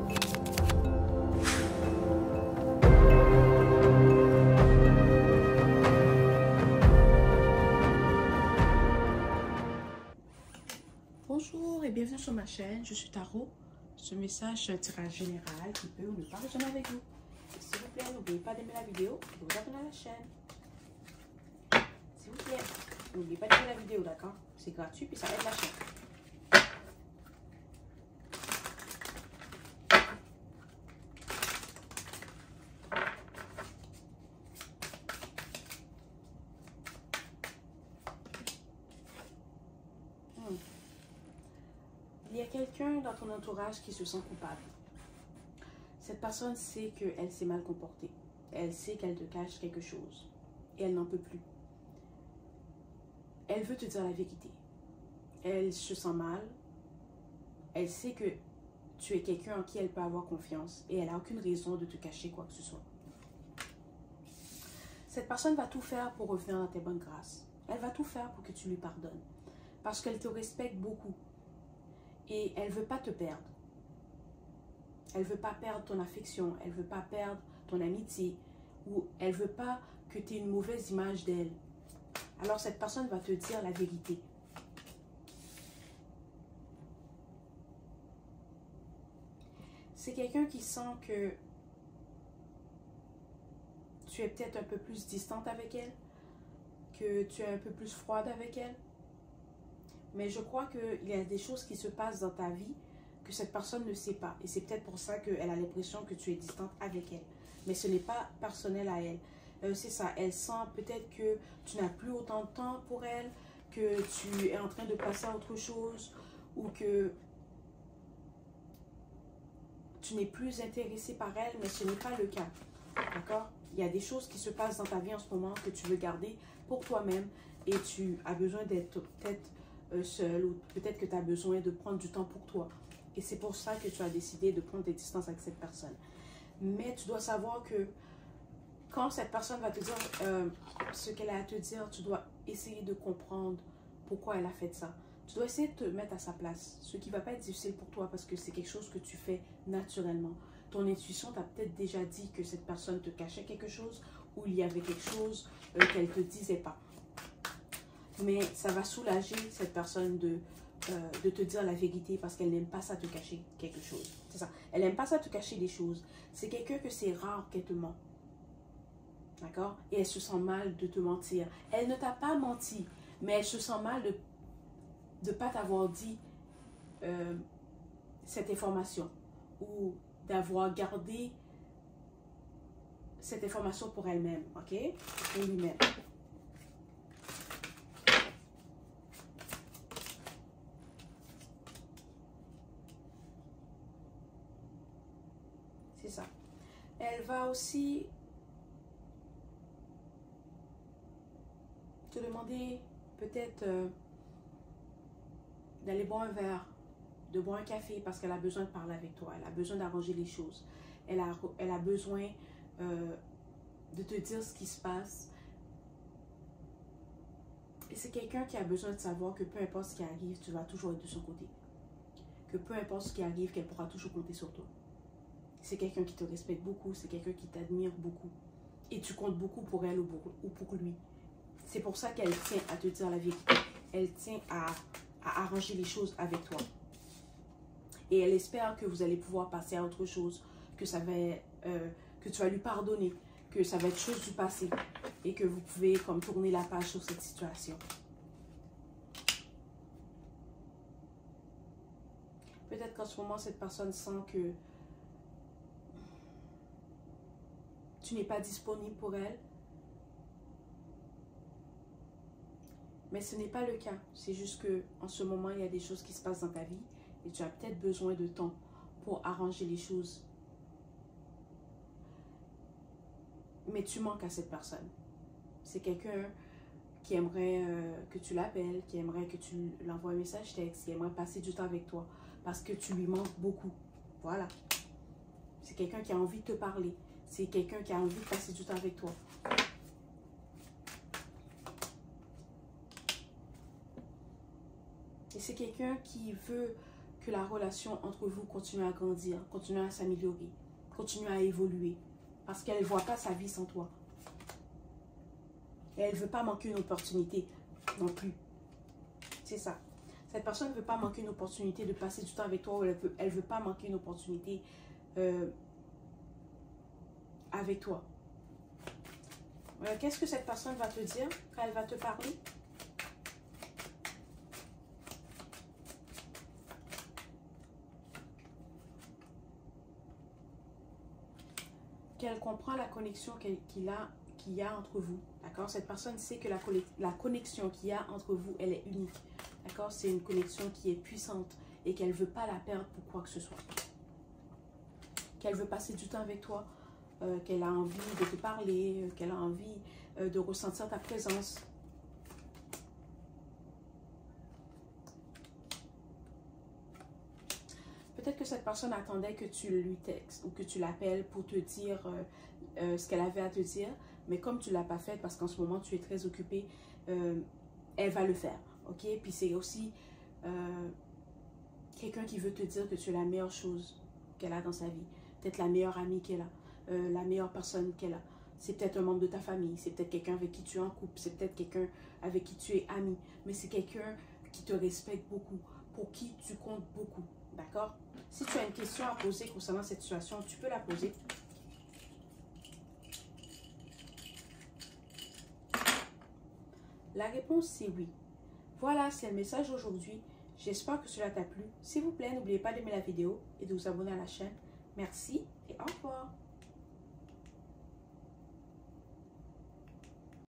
Bonjour et bienvenue sur ma chaîne, je suis Tarot. Ce message est un tirage général qui peut ou ne pas résonner avec vous. S'il vous plaît, n'oubliez pas d'aimer la vidéo et de vous abonner à la chaîne. S'il vous plaît, n'oubliez pas d'aimer la vidéo, d'accord? C'est gratuit puis ça aide la chaîne. Il y a quelqu'un dans ton entourage qui se sent coupable. Cette personne sait qu'elle s'est mal comportée. Elle sait qu'elle te cache quelque chose. Et elle n'en peut plus. Elle veut te dire la vérité. Elle se sent mal. Elle sait que tu es quelqu'un en qui elle peut avoir confiance. Et elle n'a aucune raison de te cacher quoi que ce soit. Cette personne va tout faire pour revenir dans tes bonnes grâces. Elle va tout faire pour que tu lui pardonnes. Parce qu'elle te respecte beaucoup. Et elle ne veut pas te perdre. Elle ne veut pas perdre ton affection. Elle ne veut pas perdre ton amitié. Ou elle ne veut pas que tu aies une mauvaise image d'elle. Alors cette personne va te dire la vérité. C'est quelqu'un qui sent que tu es peut-être un peu plus distante avec elle. Que tu es un peu plus froide avec elle. Mais je crois qu'il y a des choses qui se passent dans ta vie que cette personne ne sait pas. Et c'est peut-être pour ça qu'elle a l'impression que tu es distante avec elle. Mais ce n'est pas personnel à elle. C'est ça, elle sent peut-être que tu n'as plus autant de temps pour elle, que tu es en train de passer à autre chose, ou que tu n'es plus intéressé par elle, mais ce n'est pas le cas. D'accord? Il y a des choses qui se passent dans ta vie en ce moment que tu veux garder pour toi-même et tu as besoin d'être peut-être seul, ou peut-être que tu as besoin de prendre du temps pour toi. Et c'est pour ça que tu as décidé de prendre des distances avec cette personne. Mais tu dois savoir que quand cette personne va te dire ce qu'elle a à te dire, tu dois essayer de comprendre pourquoi elle a fait ça. Tu dois essayer de te mettre à sa place, ce qui ne va pas être difficile pour toi parce que c'est quelque chose que tu fais naturellement. Ton intuition t'a peut-être déjà dit que cette personne te cachait quelque chose ou il y avait quelque chose qu'elle ne te disait pas. Mais ça va soulager cette personne de te dire la vérité parce qu'elle n'aime pas ça te cacher quelque chose. C'est ça. Elle n'aime pas ça te cacher des choses. C'est quelqu'un que c'est rare qu'elle te ment. D'accord? Et elle se sent mal de te mentir. Elle ne t'a pas menti, mais elle se sent mal de ne pas t'avoir dit cette information ou d'avoir gardé cette information pour elle-même. OK? Pour lui-même. C'est ça. Elle va aussi te demander peut-être d'aller boire un verre, de boire un café parce qu'elle a besoin de parler avec toi. Elle a besoin d'arranger les choses. Elle a besoin de te dire ce qui se passe. Et c'est quelqu'un qui a besoin de savoir que peu importe ce qui arrive, tu vas toujours être de son côté. Que peu importe ce qui arrive, qu'elle pourra toujours compter sur toi. C'est quelqu'un qui te respecte beaucoup, c'est quelqu'un qui t'admire beaucoup. Et tu comptes beaucoup pour elle ou pour lui. C'est pour ça qu'elle tient à te dire la vérité. Elle tient à arranger les choses avec toi. Et elle espère que vous allez pouvoir passer à autre chose, que tu vas lui pardonner, que ça va être chose du passé et que vous pouvez comme tourner la page sur cette situation. Peut-être qu'en ce moment, cette personne sent que tu n'es pas disponible pour elle. Mais ce n'est pas le cas. C'est juste qu'en ce moment, il y a des choses qui se passent dans ta vie et tu as peut-être besoin de temps pour arranger les choses. Mais tu manques à cette personne. C'est quelqu'un qui aimerait que tu l'appelles, qui aimerait que tu l'envoies un message texte, qui aimerait passer du temps avec toi parce que tu lui manques beaucoup. Voilà. C'est quelqu'un qui a envie de te parler. C'est quelqu'un qui a envie de passer du temps avec toi. Et c'est quelqu'un qui veut que la relation entre vous continue à grandir, continue à s'améliorer, continue à évoluer. Parce qu'elle ne voit pas sa vie sans toi. Et elle ne veut pas manquer une opportunité non plus. C'est ça. Cette personne ne veut pas manquer une opportunité de passer du temps avec toi, ou elle veut pas manquer une opportunité avec toi. Qu'est-ce que cette personne va te dire quand elle va te parler? Qu'elle comprend la connexion qu'il y a entre vous. D'accord? Cette personne sait que la connexion qu'il y a entre vous, elle est unique. D'accord? C'est une connexion qui est puissante et qu'elle ne veut pas la perdre pour quoi que ce soit. Qu'elle veut passer du temps avec toi, qu'elle a envie de te parler, qu'elle a envie de ressentir ta présence. Peut-être que cette personne attendait que tu lui textes ou que tu l'appelles pour te dire ce qu'elle avait à te dire. Mais comme tu ne l'as pas fait parce qu'en ce moment tu es très occupé, elle va le faire. Ok? Puis c'est aussi quelqu'un qui veut te dire que tu es la meilleure chose qu'elle a dans sa vie. Peut-être la meilleure amie qu'elle a, la meilleure personne qu'elle a. C'est peut-être un membre de ta famille, c'est peut-être quelqu'un avec qui tu es en couple, c'est peut-être quelqu'un avec qui tu es ami. Mais c'est quelqu'un qui te respecte beaucoup, pour qui tu comptes beaucoup. D'accord? Si tu as une question à poser concernant cette situation, tu peux la poser. La réponse, c'est oui. Voilà, c'est le message d'aujourd'hui. J'espère que cela t'a plu. S'il vous plaît, n'oubliez pas d'aimer la vidéo et de vous abonner à la chaîne. Merci et au revoir.